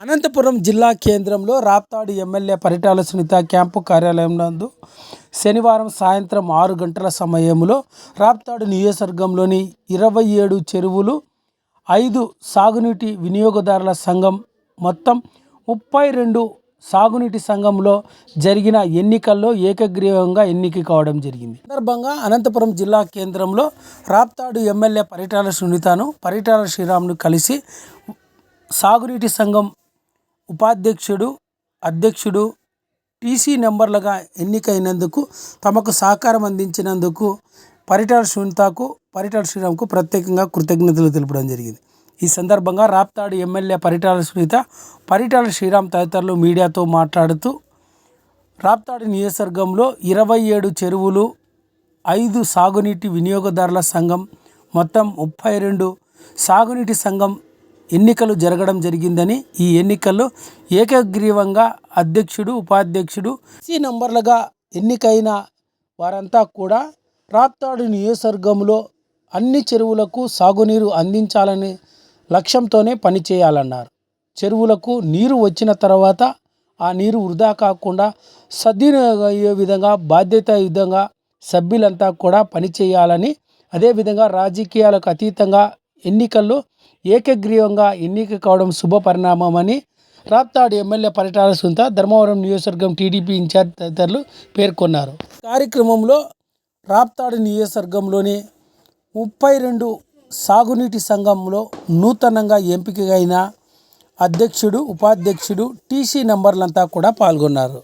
అనంతపురం జిల్లా కేంద్రంలో Raptadu MLA Paritala Sunitha camp కార్యాలయం నందు శనివారం సాయంత్రం 6 గంటల సమయంలో రాప్తాడు నియోజకవర్గంలోని 27 చెరువులు 5 సాగునీటి వినియోగదారుల సంఘం మొత్తం 32 సాగునీటి సంఘంలో జరిగిన ఎన్నికల్లో ఏకగ్రీవంగా ఎన్నిక కావడం జరిగింది. సందర్భంగా అనంతపురం జిల్లా కేంద్రంలో రాప్తాడు ఎమ్మెల్యే పరిటాల సునీతను పరిటాల శ్రీరామ్ను కలిసి సాగునీటి సంఘం ఉపాధ్యక్షుడు, అధ్యక్షుడు టీసీ నెంబర్లుగా ఎన్నికైనందుకు తమకు సహకారం అందించినందుకు పరిటాల సునీతకు, పరిటాల శ్రీరామ్కు ప్రత్యేకంగా కృతజ్ఞతలు తెలపడం జరిగింది. ఈ సందర్భంగా రాప్తాడు ఎమ్మెల్యే పరిటాల సునీత, పరిటాల శ్రీరామ్ తదితరులు మీడియాతో మాట్లాడుతూ రాప్తాడు నియోజకవర్గంలో 27 చెరువులు, 5 సాగునీటి వినియోగదారుల సంఘం మొత్తం 32 సాగునీటి సంఘం ఎన్నికలు జరగడం జరిగిందని, ఈ ఎన్నికల్లో ఏకగ్రీవంగా అధ్యక్షుడు, ఉపాధ్యక్షుడు సి నంబర్లుగా ఎన్నికైన వారంతా కూడా రాప్తాడు నియోజకవర్గంలో అన్ని చెరువులకు సాగునీరు అందించాలనే లక్ష్యంతోనే పనిచేయాలన్నారు. చెరువులకు నీరు వచ్చిన తర్వాత ఆ నీరు వృధా కాకుండా సద్వినియోగం అయ్యే విధంగా బాధ్యతాయుతంగా సభ్యులంతా కూడా పనిచేయాలని, అదేవిధంగా రాజకీయాలకు అతీతంగా ఎన్నికల్లో ఏకగ్రీవంగా ఎన్నిక కావడం శుభ పరిణామమని రాప్తాడు ఎమ్మెల్యే పరిటాల సునీత, ధర్మవరం నియోజకవర్గం టీడీపీ ఇన్ఛార్జ్ తదితరులు పేర్కొన్నారు. కార్యక్రమంలో రాప్తాడు నియోజకవర్గంలోని 32 సాగునీటి సంఘంలో నూతనంగా ఎంపికైన అధ్యక్షుడు, ఉపాధ్యక్షుడు, టీసీ నంబర్లంతా కూడా పాల్గొన్నారు.